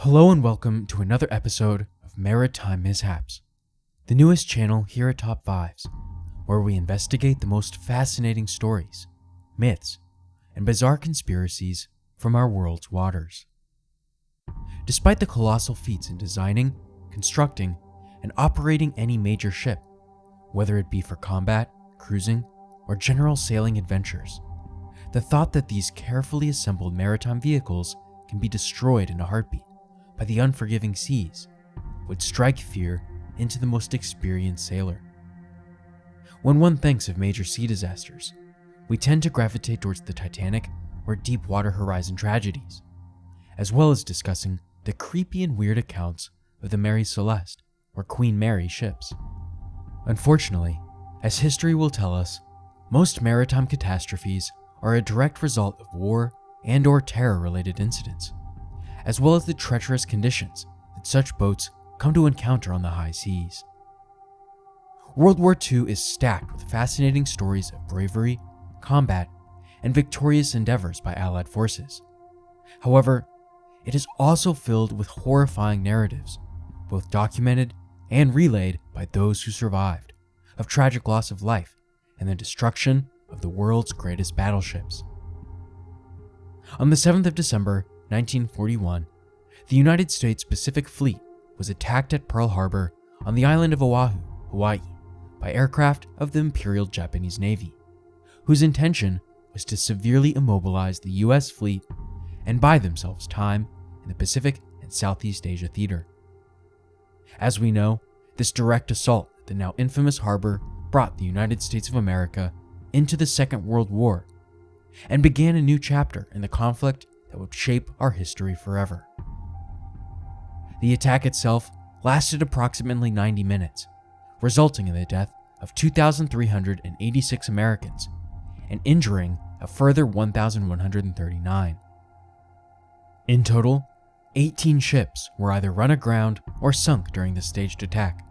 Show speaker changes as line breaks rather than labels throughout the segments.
Hello and welcome to another episode of Maritime Mishaps, the newest channel here at Top 5s, where we investigate the most fascinating stories, myths, and bizarre conspiracies from our world's waters. Despite the colossal feats in designing, constructing, and operating any major ship, whether it be for combat, cruising, or general sailing adventures, the thought that these carefully assembled maritime vehicles can be destroyed in a heartbeat by the unforgiving seas would strike fear into the most experienced sailor. When one thinks of major sea disasters, we tend to gravitate towards the Titanic or Deepwater Horizon tragedies, as well as discussing the creepy and weird accounts of the Mary Celeste or Queen Mary ships. Unfortunately, as history will tell us, most maritime catastrophes are a direct result of war and/or terror-related incidents, as well as the treacherous conditions that such boats come to encounter on the high seas. World War II is stacked with fascinating stories of bravery, combat, and victorious endeavours by Allied forces. However, it is also filled with horrifying narratives, both documented and relayed by those who survived, of tragic loss of life and the destruction of the world's greatest battleships. On the 7th of December, 1941, the United States Pacific Fleet was attacked at Pearl Harbor on the island of Oahu, Hawaii, by aircraft of the Imperial Japanese Navy, whose intention was to severely immobilize the US fleet and buy themselves time in the Pacific and Southeast Asia theater. As we know, this direct assault at the now infamous harbor brought the United States of America into the Second World War and began a new chapter in the conflict that would shape our history forever. The attack itself lasted approximately 90 minutes, resulting in the death of 2,386 Americans and injuring a further 1,139. In total, 18 ships were either run aground or sunk during the staged attack.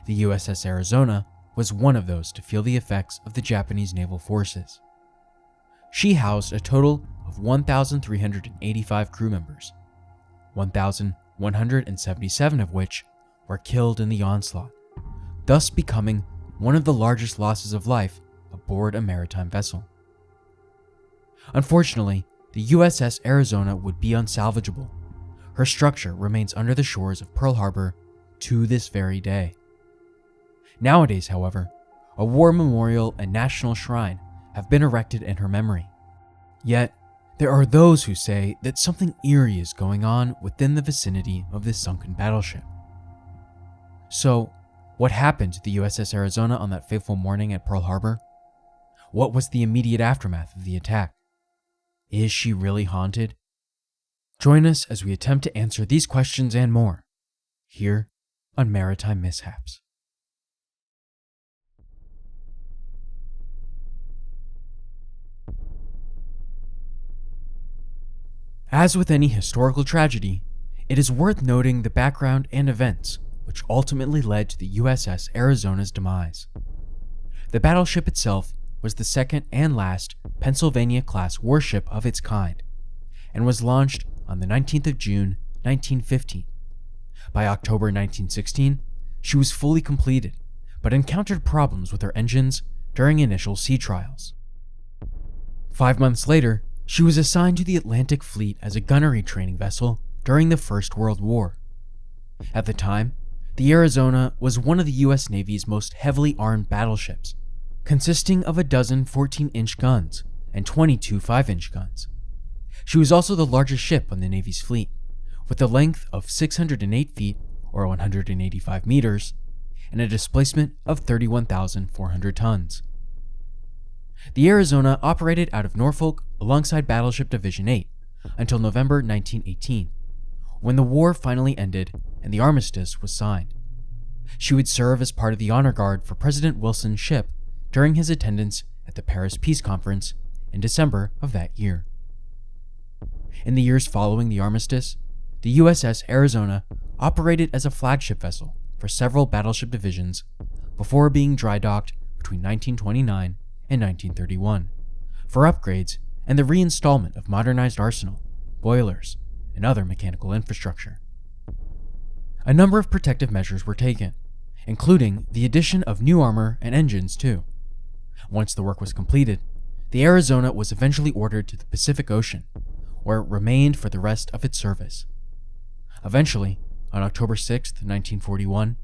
The USS Arizona was one of those to feel the effects of the Japanese naval forces. She housed a total of 1,385 crew members, 1,177 of which were killed in the onslaught, thus becoming one of the largest losses of life aboard a maritime vessel. Unfortunately, the USS Arizona would be unsalvageable. Her structure remains under the shores of Pearl Harbor to this very day. Nowadays, however, a war memorial and national shrine have been erected in her memory. Yet, there are those who say that something eerie is going on within the vicinity of this sunken battleship. So, what happened to the USS Arizona on that fateful morning at Pearl Harbor? What was the immediate aftermath of the attack? Is she really haunted? Join us as we attempt to answer these questions and more, here on Maritime Mishaps. As with any historical tragedy, it is worth noting the background and events which ultimately led to the USS Arizona's demise. The battleship itself was the second and last Pennsylvania-class warship of its kind, and was launched on the 19th of June, 1915. By October 1916, she was fully completed, but encountered problems with her engines during initial sea trials. 5 months later, she was assigned to the Atlantic Fleet as a gunnery training vessel during the First World War. At the time, the Arizona was one of the US Navy's most heavily armed battleships, consisting of a dozen 14-inch guns and 22 5-inch guns. She was also the largest ship on the Navy's fleet, with a length of 608 feet or 185 meters and a displacement of 31,400 tons. The Arizona operated out of Norfolk alongside Battleship Division 8 until November 1918, when the war finally ended and the armistice was signed. She would serve as part of the honor guard for President Wilson's ship during his attendance at the Paris Peace Conference in December of that year. In the years following the armistice, the USS Arizona operated as a flagship vessel for several battleship divisions before being dry docked between 1929 and 1931 for upgrades and the reinstallment of modernized arsenal, boilers, and other mechanical infrastructure. A number of protective measures were taken, including the addition of new armor and engines too. Once the work was completed, the Arizona was eventually ordered to the Pacific Ocean, where it remained for the rest of its service. Eventually, on October 6, 1941,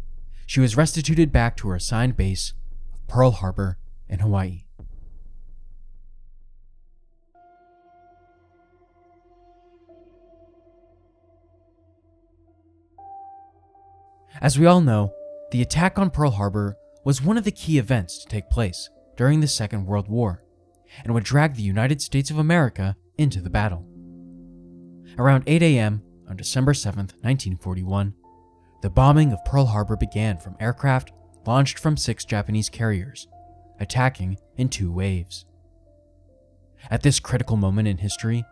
she was restituted back to her assigned base of Pearl Harbor in Hawaii. As we all know, the attack on Pearl Harbor was one of the key events to take place during the Second World War, and would drag the United States of America into the battle. Around 8 a.m. on December 7, 1941, the bombing of Pearl Harbor began from aircraft launched from 6 Japanese carriers, attacking in 2 waves. At this critical moment in history,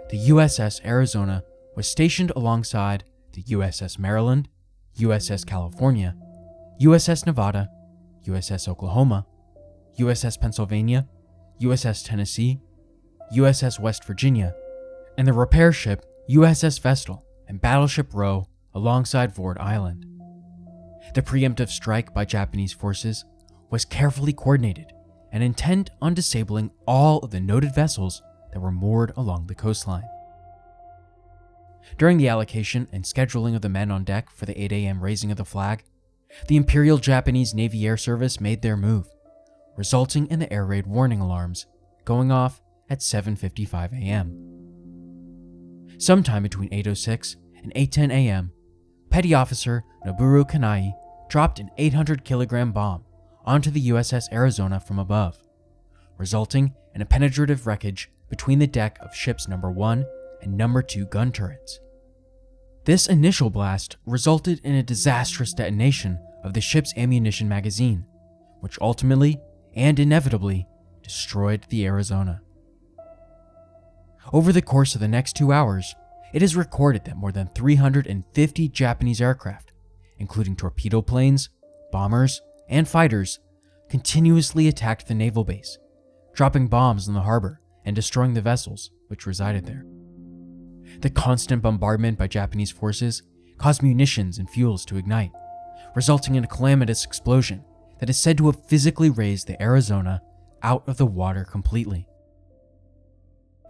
the USS Arizona was stationed alongside the USS Maryland, USS California, USS Nevada, USS Oklahoma, USS Pennsylvania, USS Tennessee, USS West Virginia, and the repair ship USS Vestal and battleship Roe alongside Ford Island. The preemptive strike by Japanese forces was carefully coordinated and intent on disabling all of the noted vessels that were moored along the coastline. During the allocation and scheduling of the men on deck for the 8 a.m. raising of the flag, the Imperial Japanese Navy Air Service made their move, resulting in the air raid warning alarms going off at 7:55 a.m. Sometime between 8:06 and 8:10 a.m., Petty Officer Noboru Kanai dropped an 800-kilogram bomb onto the USS Arizona from above, resulting in a penetrative wreckage between the deck of ships number 1 and number 2 gun turrets. This initial blast resulted in a disastrous detonation of the ship's ammunition magazine, which ultimately and inevitably destroyed the Arizona. Over the course of the next 2 hours, it is recorded that more than 350 Japanese aircraft, including torpedo planes, bombers, and fighters, continuously attacked the naval base, dropping bombs in the harbor and destroying the vessels which resided there. The constant bombardment by Japanese forces caused munitions and fuels to ignite, resulting in a calamitous explosion that is said to have physically raised the Arizona out of the water completely.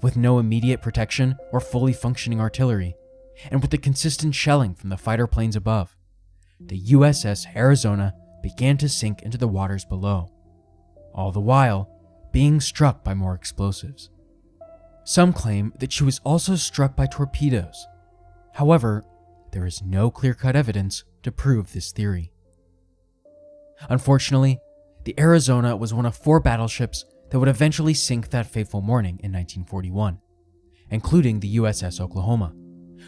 With no immediate protection or fully functioning artillery, and with the consistent shelling from the fighter planes above, the USS Arizona began to sink into the waters below, all the while being struck by more explosives. Some claim that she was also struck by torpedoes. However, there is no clear-cut evidence to prove this theory. Unfortunately, the Arizona was one of 4 battleships that would eventually sink that fateful morning in 1941, including the USS Oklahoma,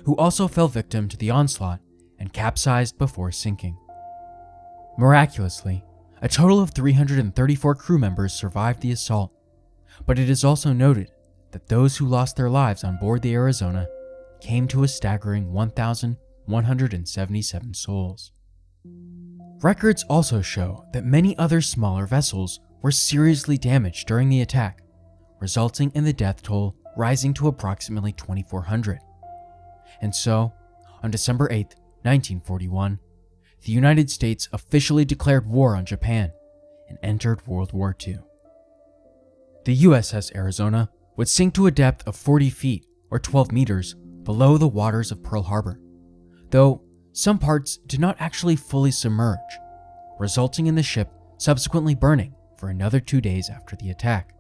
who also fell victim to the onslaught and capsized before sinking. Miraculously, a total of 334 crew members survived the assault, but it is also noted that those who lost their lives on board the Arizona came to a staggering 1,177 souls. Records also show that many other smaller vessels were seriously damaged during the attack, resulting in the death toll rising to approximately 2,400. And so, on December 8, 1941, the United States officially declared war on Japan and entered World War II. The USS Arizona would sink to a depth of 40 feet or 12 meters below the waters of Pearl Harbor, though some parts did not actually fully submerge, resulting in the ship subsequently burning for another 2 days after the attack.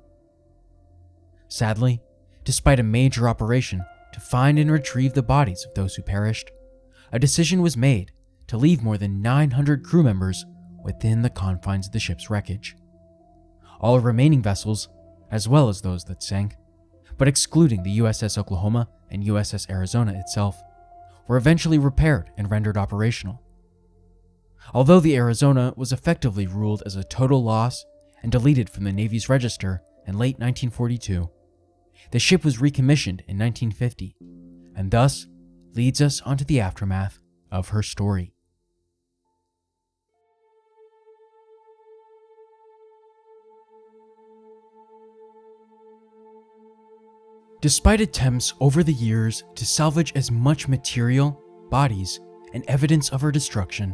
Sadly, despite a major operation to find and retrieve the bodies of those who perished, a decision was made to leave more than 900 crew members within the confines of the ship's wreckage. All remaining vessels, as well as those that sank, but excluding the USS Oklahoma and USS Arizona itself, were eventually repaired and rendered operational. Although the Arizona was effectively ruled as a total loss and deleted from the Navy's register in late 1942, the ship was recommissioned in 1950, and thus leads us onto the aftermath of her story. Despite attempts over the years to salvage as much material, bodies, and evidence of her destruction,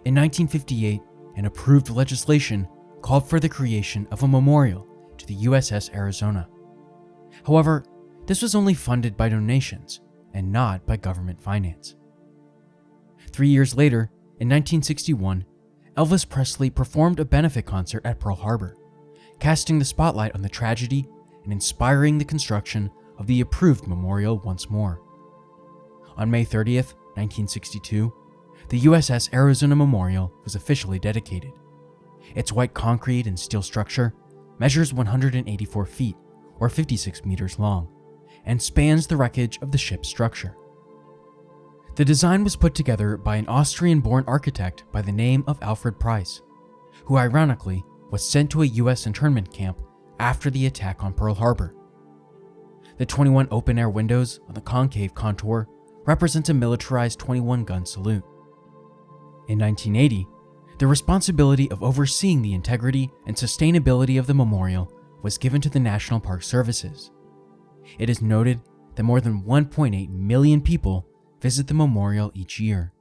in 1958, an approved legislation called for the creation of a memorial to the USS Arizona. However, this was only funded by donations and not by government finance. 3 years later, in 1961, Elvis Presley performed a benefit concert at Pearl Harbor, casting the spotlight on the tragedy and inspiring the construction of the approved memorial once more. On May 30th, 1962, the USS Arizona Memorial was officially dedicated. Its white concrete and steel structure measures 184 feet, or 56 meters long, and spans the wreckage of the ship's structure. The design was put together by an Austrian-born architect by the name of Alfred Price, who ironically was sent to a US internment camp after the attack on Pearl Harbor. The 21 open-air windows on the concave contour represents a militarized 21-gun salute. In 1980, the responsibility of overseeing the integrity and sustainability of the memorial was given to the National Park Services. It is noted that more than 1.8 million people visit the memorial each year.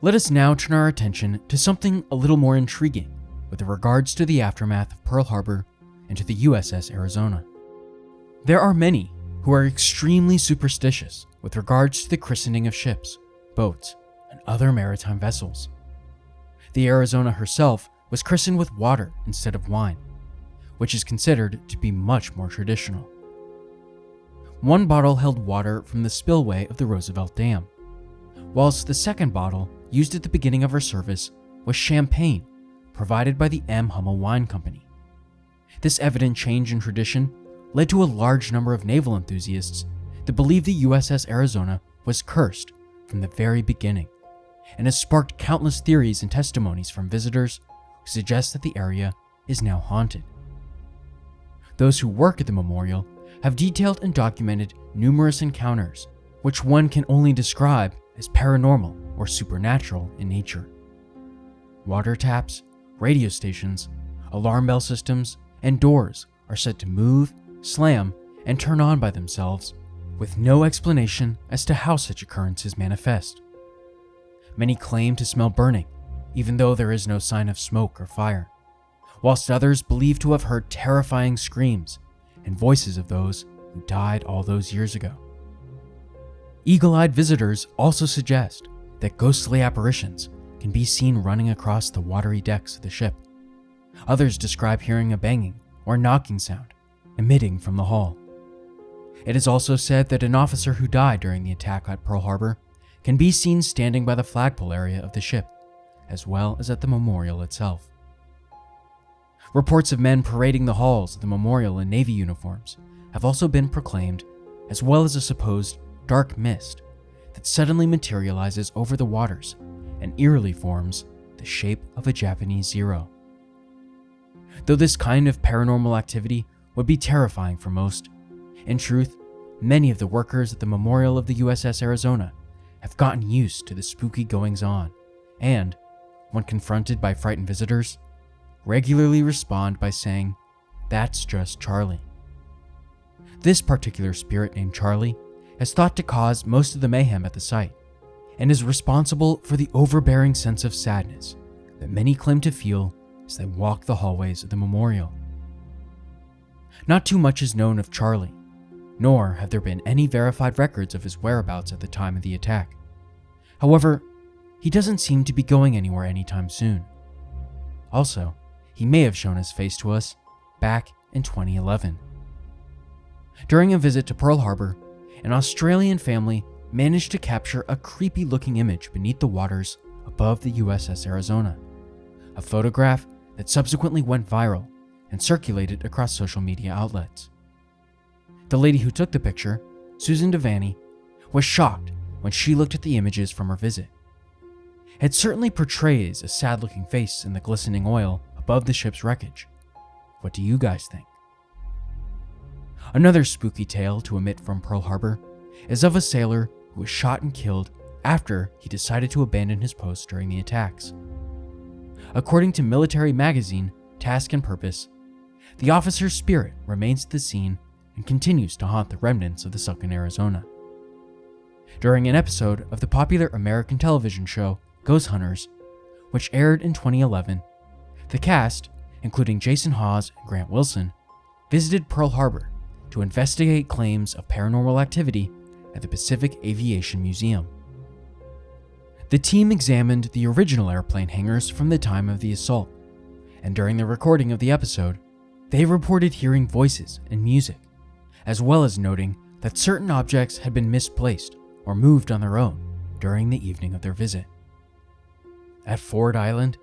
Let us now turn our attention to something a little more intriguing with regards to the aftermath of Pearl Harbor and to the USS Arizona. There are many who are extremely superstitious with regards to the christening of ships, boats, and other maritime vessels. The Arizona herself was christened with water instead of wine, which is considered to be much more traditional. One bottle held water from the spillway of the Roosevelt Dam, whilst the second bottle used at the beginning of her service was champagne provided by the M. Hummel Wine Company. This evident change in tradition led to a large number of naval enthusiasts that believed the USS Arizona was cursed from the very beginning, and has sparked countless theories and testimonies from visitors who suggest that the area is now haunted. Those who work at the memorial have detailed and documented numerous encounters, which one can only describe as paranormal or supernatural in nature. Water taps, radio stations, alarm bell systems, and doors are said to move, slam, and turn on by themselves, with no explanation as to how such occurrences manifest. Many claim to smell burning, even though there is no sign of smoke or fire, whilst others believe to have heard terrifying screams and voices of those who died all those years ago. Eagle-eyed visitors also suggest that ghostly apparitions can be seen running across the watery decks of the ship. Others describe hearing a banging or knocking sound emitting from the hull. It is also said that an officer who died during the attack at Pearl Harbor can be seen standing by the flagpole area of the ship, as well as at the memorial itself. Reports of men parading the halls of the memorial in Navy uniforms have also been proclaimed, as well as a supposed dark mist that suddenly materializes over the waters and eerily forms the shape of a Japanese zero. Though this kind of paranormal activity would be terrifying for most, in truth, many of the workers at the memorial of the USS Arizona have gotten used to the spooky goings-on and, when confronted by frightened visitors, regularly respond by saying, "That's just Charlie." This particular spirit named Charlie is thought to cause most of the mayhem at the site and is responsible for the overbearing sense of sadness that many claim to feel as they walk the hallways of the memorial. Not too much is known of Charlie, nor have there been any verified records of his whereabouts at the time of the attack. However, he doesn't seem to be going anywhere anytime soon. Also, he may have shown his face to us back in 2011. During a visit to Pearl Harbor, an Australian family managed to capture a creepy-looking image beneath the waters above the USS Arizona, a photograph that subsequently went viral and circulated across social media outlets. The lady who took the picture, Susan Devaney, was shocked when she looked at the images from her visit. It certainly portrays a sad-looking face in the glistening oil above the ship's wreckage. What do you guys think? Another spooky tale to omit from Pearl Harbor is of a sailor who was shot and killed after he decided to abandon his post during the attacks. According to military magazine Task and Purpose, the officer's spirit remains at the scene and continues to haunt the remnants of the sunken Arizona. During an episode of the popular American television show Ghost Hunters, which aired in 2011, the cast, including Jason Hawes and Grant Wilson, visited Pearl Harbor to investigate claims of paranormal activity at the Pacific Aviation Museum. The team examined the original airplane hangars from the time of the assault, and during the recording of the episode, they reported hearing voices and music, as well as noting that certain objects had been misplaced or moved on their own during the evening of their visit. At Ford Island,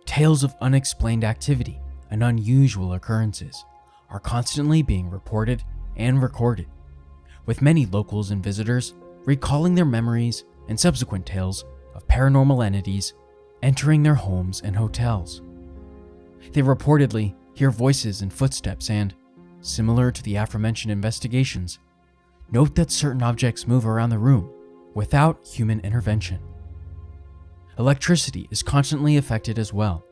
tales of unexplained activity and unusual occurrences are constantly being reported and recorded, with many locals and visitors recalling their memories and subsequent tales of paranormal entities entering their homes and hotels. They reportedly hear voices and footsteps and, similar to the aforementioned investigations, note that certain objects move around the room without human intervention. Electricity is constantly affected as well,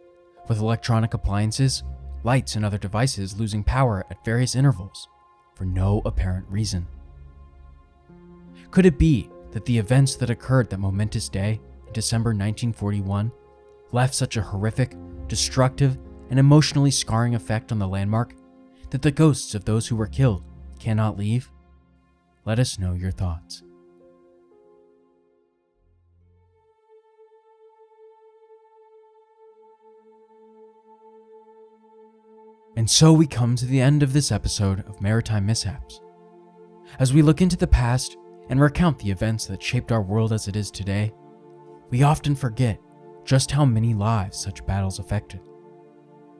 with electronic appliances, lights, and other devices losing power at various intervals for no apparent reason. Could it be that the events that occurred that momentous day in December 1941 left such a horrific, destructive, and emotionally scarring effect on the landmark that the ghosts of those who were killed cannot leave? Let us know your thoughts. And so we come to the end of this episode of Maritime Mishaps. As we look into the past and recount the events that shaped our world as it is today, we often forget just how many lives such battles affected.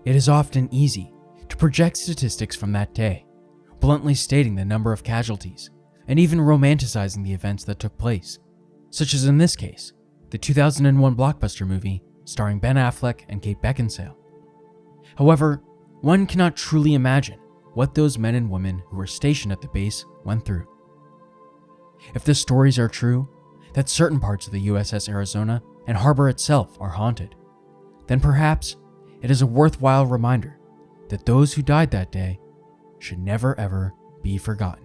It is often easy to project statistics from that day, bluntly stating the number of casualties and even romanticizing the events that took place, such as in this case, the 2001 blockbuster movie starring Ben Affleck and Kate Beckinsale. However, one cannot truly imagine what those men and women who were stationed at the base went through. If the stories are true, that certain parts of the USS Arizona and Harbour itself are haunted, then perhaps it is a worthwhile reminder that those who died that day should never ever be forgotten.